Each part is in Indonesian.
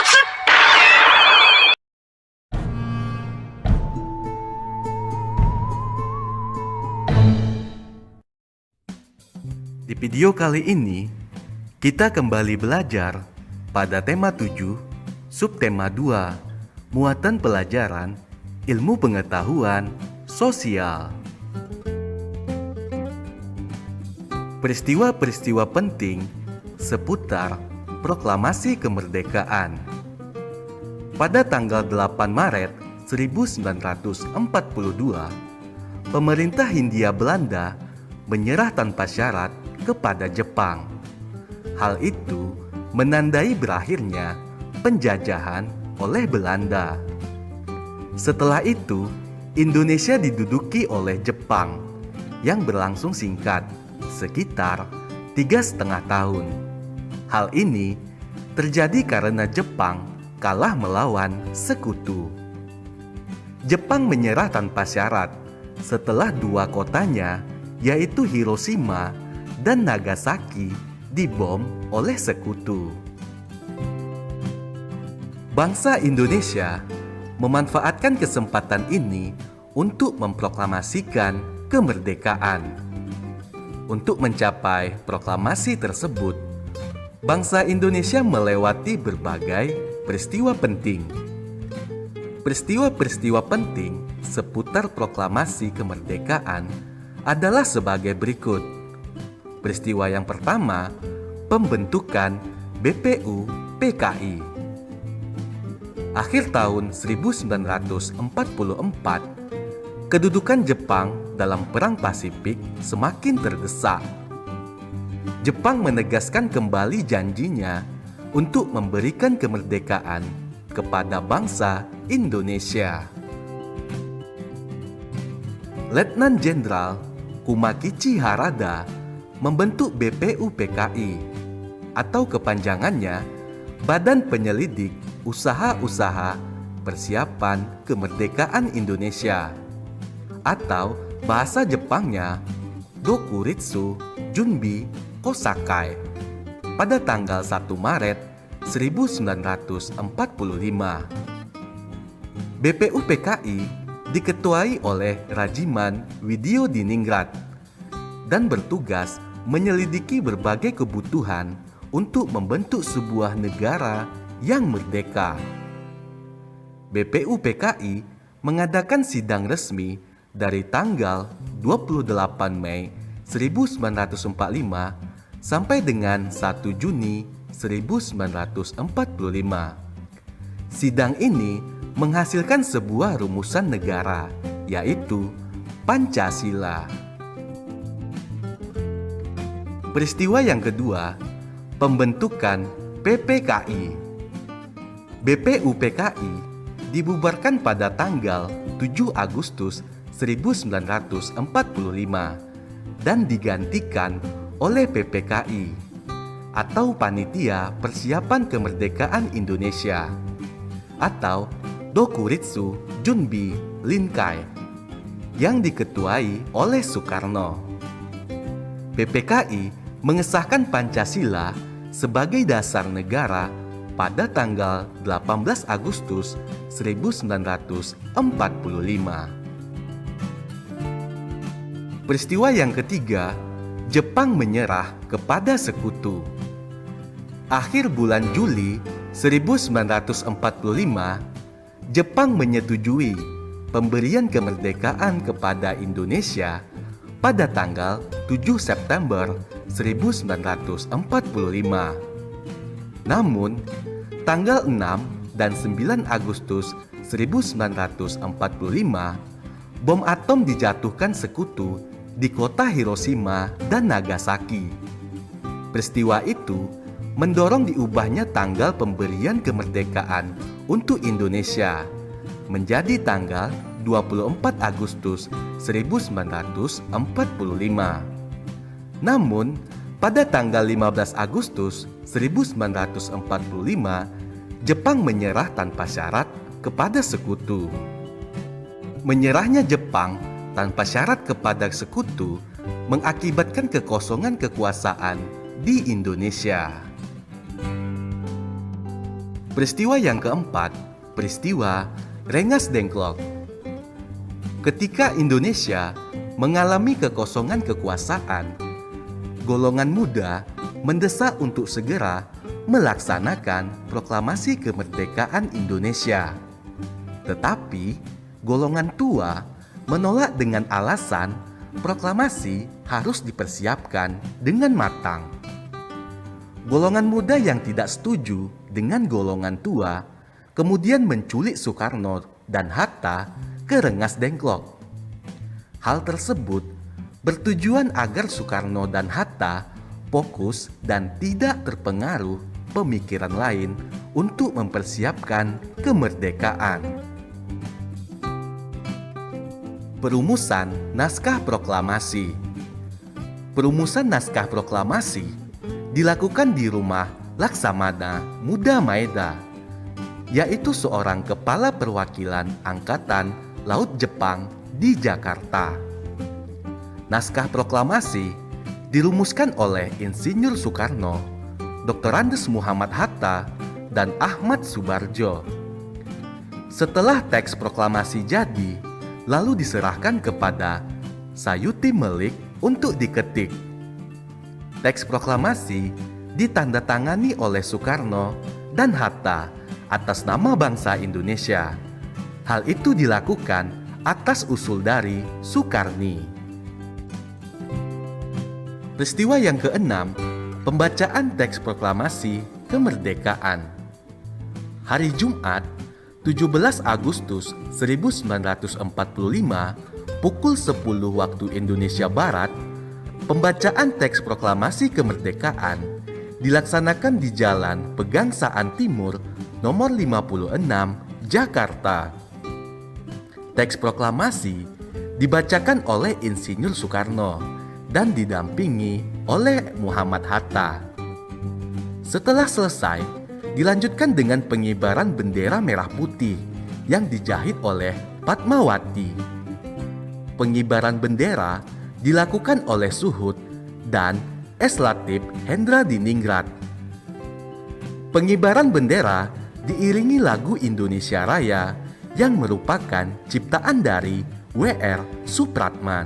Di video kali ini, kita kembali belajar pada tema 7, subtema 2, muatan pelajaran, ilmu pengetahuan, sosial. Peristiwa-peristiwa penting seputar proklamasi kemerdekaan. Pada tanggal 8 Maret 1942, pemerintah Hindia Belanda menyerah tanpa syarat kepada Jepang. Hal itu menandai berakhirnya penjajahan oleh Belanda. Setelah itu, Indonesia diduduki oleh Jepang yang berlangsung singkat, sekitar 3,5 tahun. Hal ini terjadi karena Jepang kalah melawan sekutu. Jepang menyerah tanpa syarat setelah dua kotanya, yaitu Hiroshima dan Nagasaki, dibom oleh sekutu. Bangsa Indonesia memanfaatkan kesempatan ini untuk memproklamasikan kemerdekaan. Untuk mencapai proklamasi tersebut, bangsa Indonesia melewati berbagai peristiwa penting. Peristiwa-peristiwa penting seputar proklamasi kemerdekaan adalah sebagai berikut. Peristiwa yang pertama, pembentukan BPU PKI. Akhir tahun 1944, kedudukan Jepang dalam Perang Pasifik semakin terdesak. Jepang menegaskan kembali janjinya untuk memberikan kemerdekaan kepada bangsa Indonesia. Letnan Jenderal Kumakichi Harada membentuk BPU PKI atau kepanjangannya Badan Penyelidik Usaha-Usaha Persiapan Kemerdekaan Indonesia, atau bahasa Jepangnya Dokuritsu Junbi Kosakai, pada tanggal 1 Maret 1945. BPU PKI diketuai oleh Rajiman Widyodiningrat dan bertugas menyelidiki berbagai kebutuhan untuk membentuk sebuah negara yang merdeka. BPU PKI mengadakan sidang resmi dari tanggal 28 Mei 1945 sampai dengan 1 Juni 1945. Sidang ini menghasilkan sebuah rumusan negara, yaitu Pancasila. Peristiwa yang kedua, pembentukan PPKI. BPU PKI dibubarkan pada tanggal 7 Agustus 1945 dan digantikan oleh PPKI atau Panitia Persiapan Kemerdekaan Indonesia atau Dokuritsu Junbi Linkai yang diketuai oleh Soekarno. PPKI mengesahkan Pancasila sebagai dasar negara pada tanggal 18 Agustus 1945. Peristiwa yang ketiga, Jepang menyerah kepada sekutu. Akhir bulan Juli 1945, Jepang menyetujui pemberian kemerdekaan kepada Indonesia pada tanggal 7 September 1945. Namun, tanggal 6 dan 9 Agustus 1945, bom atom dijatuhkan sekutu di kota Hiroshima dan Nagasaki. Peristiwa itu mendorong diubahnya tanggal pemberian kemerdekaan untuk Indonesia menjadi tanggal 24 Agustus 1945. Namun, pada tanggal 15 Agustus 1945, Jepang menyerah tanpa syarat kepada sekutu. Menyerahnya Jepang tanpa syarat kepada sekutu mengakibatkan kekosongan kekuasaan di Indonesia. Peristiwa yang keempat, peristiwa Rengas Dengklok. Ketika Indonesia mengalami kekosongan kekuasaan, golongan muda mendesak untuk segera melaksanakan proklamasi kemerdekaan Indonesia. Tetapi golongan tua menolak dengan alasan proklamasi harus dipersiapkan dengan matang. Golongan muda yang tidak setuju dengan golongan tua kemudian menculik Soekarno dan Hatta ke Rengas Dengklok. Hal tersebut bertujuan agar Soekarno dan Hatta fokus dan tidak terpengaruh pemikiran lain untuk mempersiapkan kemerdekaan. Perumusan Naskah Proklamasi. Perumusan Naskah Proklamasi dilakukan di rumah Laksamana Muda Maeda, yaitu seorang kepala perwakilan Angkatan Laut Jepang di Jakarta. Naskah proklamasi dirumuskan oleh Insinyur Soekarno, Dr. Andes Muhammad Hatta, dan Ahmad Subarjo. Setelah teks proklamasi jadi, lalu diserahkan kepada Sayuti Melik untuk diketik. Teks proklamasi ditandatangani oleh Soekarno dan Hatta atas nama bangsa Indonesia. Hal itu dilakukan atas usul dari Soekarni. Peristiwa yang keenam, pembacaan teks proklamasi kemerdekaan. Hari Jumat, 17 Agustus 1945, pukul 10 waktu Indonesia Barat, pembacaan teks proklamasi kemerdekaan dilaksanakan di Jalan Pegangsaan Timur nomor 56, Jakarta. Teks proklamasi dibacakan oleh Insinyur Soekarno dan didampingi oleh Muhammad Hatta. Setelah selesai, dilanjutkan dengan pengibaran bendera merah putih yang dijahit oleh Padmawati. Pengibaran bendera dilakukan oleh Suhut dan S. Latif Hendra Diningrat. Pengibaran bendera diiringi lagu Indonesia Raya yang merupakan ciptaan dari W.R. Supratman.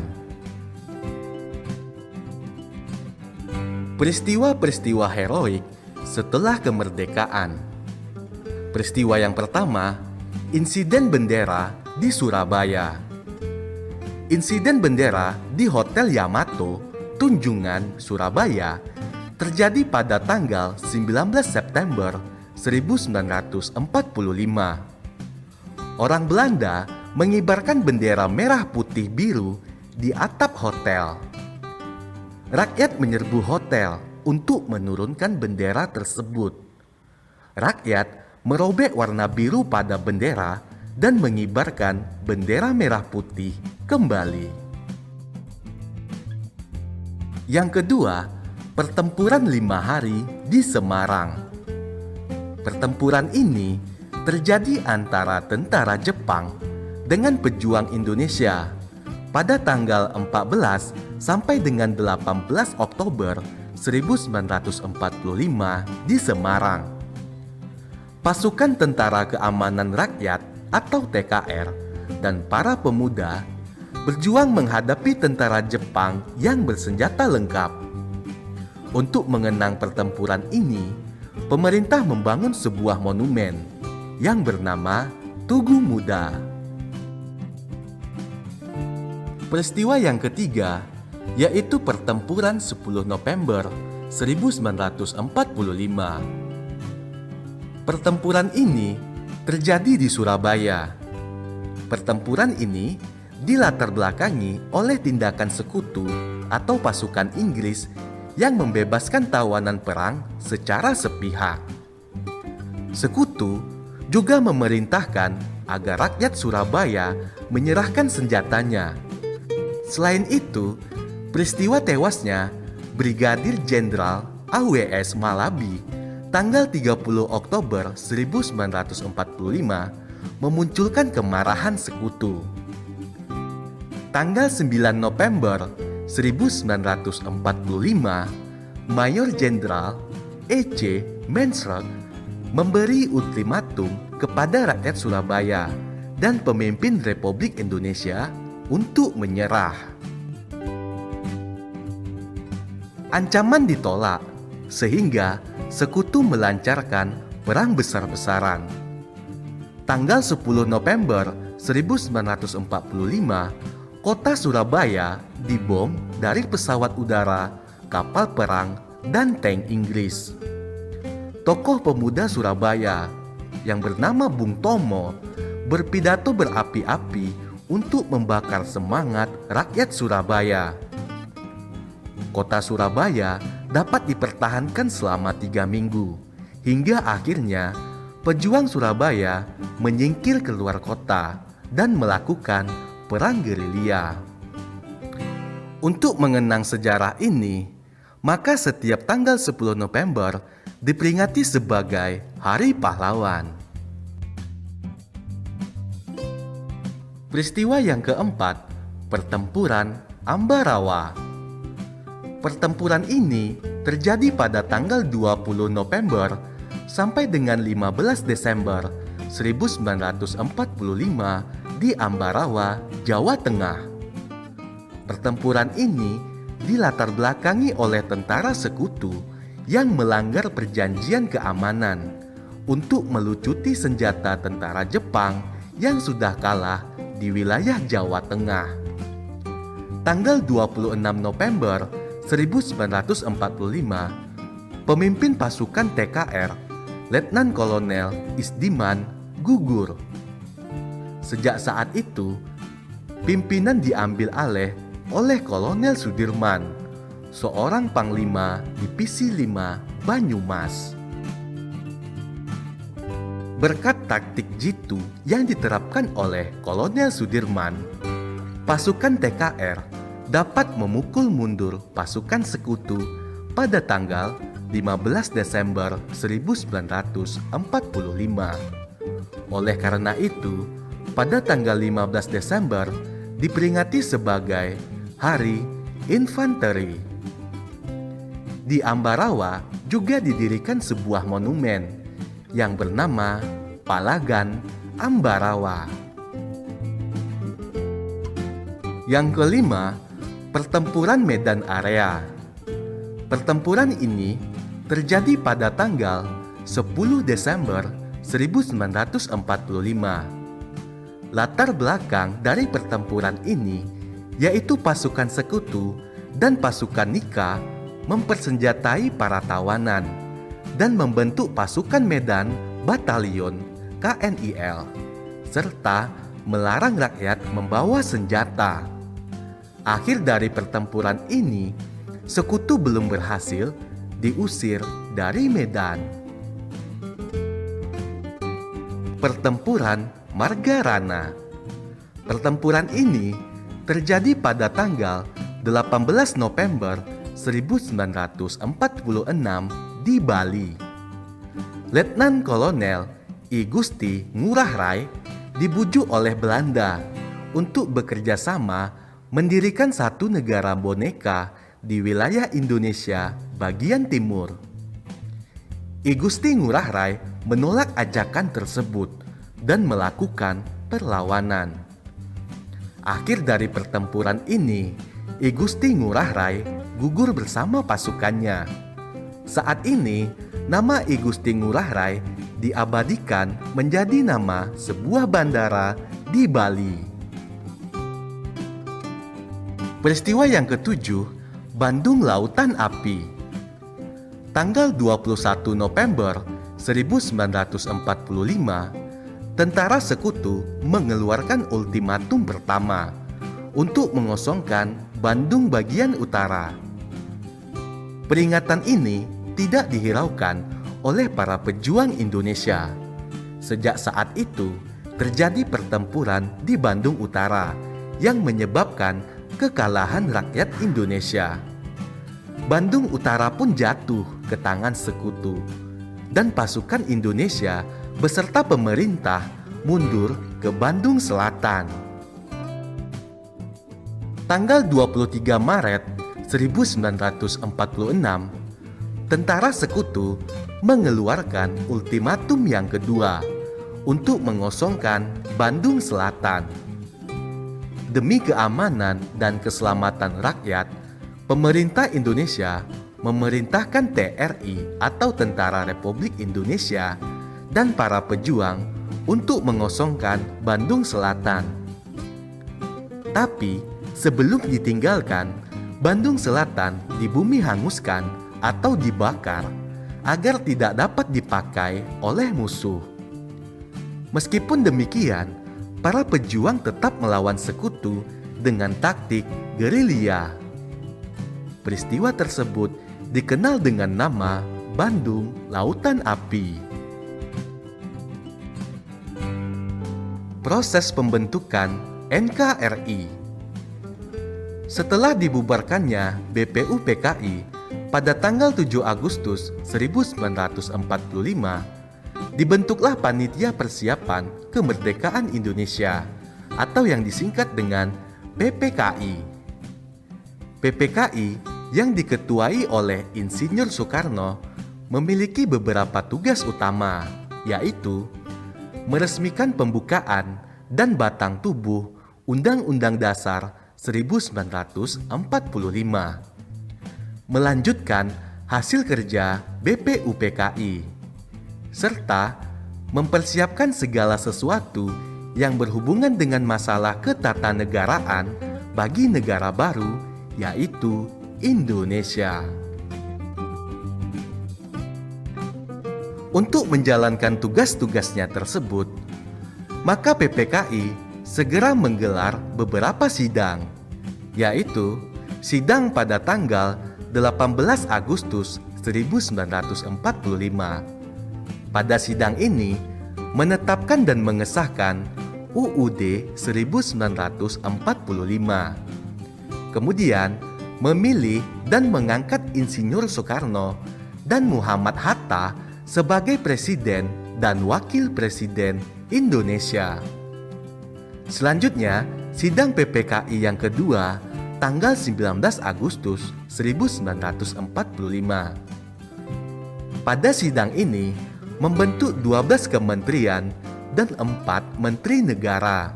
Peristiwa-peristiwa heroik setelah kemerdekaan. Peristiwa yang pertama, insiden bendera di Surabaya. Insiden bendera di Hotel Yamato, Tunjungan, Surabaya terjadi pada tanggal 19 September 1945. Orang Belanda mengibarkan bendera merah putih biru di atap hotel. Rakyat menyerbu hotel untuk menurunkan bendera tersebut. Rakyat merobek warna biru pada bendera dan mengibarkan bendera merah putih kembali. Yang kedua, pertempuran 5 hari di Semarang. Pertempuran ini terjadi antara tentara Jepang dengan pejuang Indonesia pada tanggal 14 sampai dengan 18 Oktober 1945 di Semarang. Pasukan Tentara Keamanan Rakyat atau TKR dan para pemuda berjuang menghadapi tentara Jepang yang bersenjata lengkap. Untuk mengenang pertempuran ini, pemerintah membangun sebuah monumen yang bernama Tugu Muda. Peristiwa yang ketiga yaitu pertempuran 10 November 1945. Pertempuran ini terjadi di Surabaya. Pertempuran ini dilatar belakangi oleh tindakan sekutu atau pasukan Inggris yang membebaskan tawanan perang secara sepihak. Sekutu juga memerintahkan agar rakyat Surabaya menyerahkan senjatanya. Selain itu, peristiwa tewasnya Brigadir Jenderal A.W.S. Malabi tanggal 30 Oktober 1945 memunculkan kemarahan sekutu. Tanggal 9 November 1945, Mayor Jenderal E.C. Mansrock memberi ultimatum kepada rakyat Surabaya dan pemimpin Republik Indonesia untuk menyerah. Ancaman ditolak, sehingga sekutu melancarkan perang besar-besaran. Tanggal 10 November 1945, kota Surabaya dibom dari pesawat udara, kapal perang, dan tank Inggris. Tokoh pemuda Surabaya yang bernama Bung Tomo berpidato berapi-api untuk membakar semangat rakyat Surabaya. Kota Surabaya dapat dipertahankan selama 3 minggu, hingga akhirnya pejuang Surabaya menyingkir keluar kota dan melakukan perang gerilya. Untuk mengenang sejarah ini, maka setiap tanggal 10 November diperingati sebagai Hari Pahlawan. Peristiwa yang keempat, Pertempuran Ambarawa. Pertempuran ini terjadi pada tanggal 20 November sampai dengan 15 Desember 1945 di Ambarawa, Jawa Tengah. Pertempuran ini dilatar belakangi oleh tentara sekutu yang melanggar perjanjian keamanan untuk melucuti senjata tentara Jepang yang sudah kalah di wilayah Jawa Tengah. Tanggal 26 November 1945, pemimpin pasukan TKR, Letnan Kolonel Isdiman, gugur. Sejak saat itu, pimpinan diambil alih oleh Kolonel Sudirman, seorang panglima Divisi 5 Banyumas. Berkat taktik jitu yang diterapkan oleh Kolonel Sudirman, pasukan TKR dapat memukul mundur pasukan sekutu pada tanggal 15 Desember 1945. Oleh karena itu, pada tanggal 15 Desember diperingati sebagai Hari Infanteri. Di Ambarawa juga didirikan sebuah monumen yang bernama Palagan Ambarawa. Yang kelima, Pertempuran Medan Area. Pertempuran ini terjadi pada tanggal 10 Desember 1945. Latar belakang dari pertempuran ini yaitu pasukan sekutu dan pasukan Nika mempersenjatai para tawanan dan membentuk pasukan Medan Batalion KNIL serta melarang rakyat membawa senjata. Akhir dari pertempuran ini, sekutu belum berhasil diusir dari Medan. Pertempuran Margarana. Pertempuran ini terjadi pada tanggal 18 November 1946 di Bali. Letnan Kolonel I Gusti Ngurah Rai dibujuk oleh Belanda untuk bekerja sama mendirikan satu negara boneka di wilayah Indonesia bagian timur. I Gusti Ngurah Rai menolak ajakan tersebut dan melakukan perlawanan. Akhir dari pertempuran ini, I Gusti Ngurah Rai gugur bersama pasukannya. Saat ini, nama I Gusti Ngurah Rai diabadikan menjadi nama sebuah bandara di Bali. Peristiwa yang ketujuh, Bandung Lautan Api. Tanggal 21 November 1945, tentara sekutu mengeluarkan ultimatum pertama untuk mengosongkan Bandung bagian utara. Peringatan ini tidak dihiraukan oleh para pejuang Indonesia. Sejak saat itu, terjadi pertempuran di Bandung Utara yang menyebabkan kekalahan rakyat Indonesia. Bandung Utara pun jatuh ke tangan sekutu, dan pasukan Indonesia beserta pemerintah mundur ke Bandung Selatan. Tanggal 23 Maret 1946, tentara sekutu mengeluarkan ultimatum yang kedua untuk mengosongkan Bandung Selatan. Demi keamanan dan keselamatan rakyat, pemerintah Indonesia memerintahkan TRI atau Tentara Republik Indonesia dan para pejuang untuk mengosongkan Bandung Selatan. Tapi sebelum ditinggalkan, Bandung Selatan dibumi hanguskan atau dibakar agar tidak dapat dipakai oleh musuh. Meskipun demikian, para pejuang tetap melawan sekutu dengan taktik gerilya. Peristiwa tersebut dikenal dengan nama Bandung Lautan Api. Proses pembentukan NKRI. Setelah dibubarkannya BPUPKI pada tanggal 7 Agustus 1945, dibentuklah Panitia Persiapan Kemerdekaan Indonesia atau yang disingkat dengan PPKI. PPKI yang diketuai oleh Insinyur Soekarno memiliki beberapa tugas utama, yaitu meresmikan pembukaan dan batang tubuh Undang-Undang Dasar 1945, melanjutkan hasil kerja BPUPKI, serta mempersiapkan segala sesuatu yang berhubungan dengan masalah ketatanegaraan bagi negara baru, yaitu Indonesia. Untuk menjalankan tugas-tugasnya tersebut, maka PPKI segera menggelar beberapa sidang, yaitu sidang pada tanggal 18 Agustus 1945. Pada sidang ini, menetapkan dan mengesahkan UUD 1945. Kemudian, memilih dan mengangkat Insinyur Soekarno dan Muhammad Hatta sebagai Presiden dan Wakil Presiden Indonesia. Selanjutnya, sidang PPKI yang kedua tanggal 19 Agustus 1945. Pada sidang ini, membentuk 12 kementerian dan 4 menteri negara.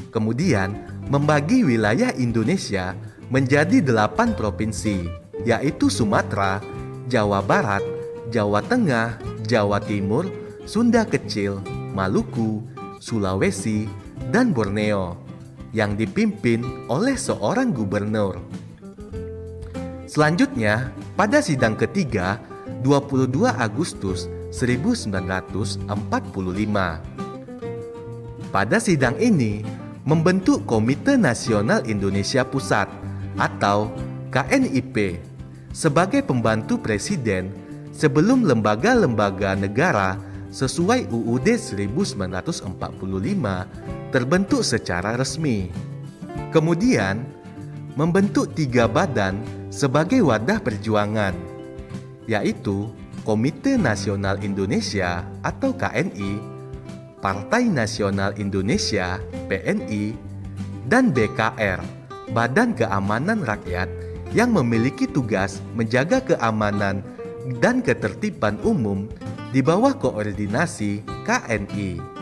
Kemudian, membagi wilayah Indonesia menjadi 8 provinsi, yaitu Sumatera, Jawa Barat, Jawa Tengah, Jawa Timur, Sunda Kecil, Maluku, Sulawesi, dan Borneo, yang dipimpin oleh seorang gubernur. Selanjutnya, pada sidang ketiga, 22 Agustus 1945. Pada sidang ini, membentuk Komite Nasional Indonesia Pusat atau KNIP sebagai pembantu presiden sebelum lembaga-lembaga negara sesuai UUD 1945 terbentuk secara resmi. Kemudian, membentuk 3 badan sebagai wadah perjuangan, yaitu Komite Nasional Indonesia atau KNI, Partai Nasional Indonesia PNI, dan BKR, Badan Keamanan Rakyat yang memiliki tugas menjaga keamanan dan ketertiban umum di bawah koordinasi KNI.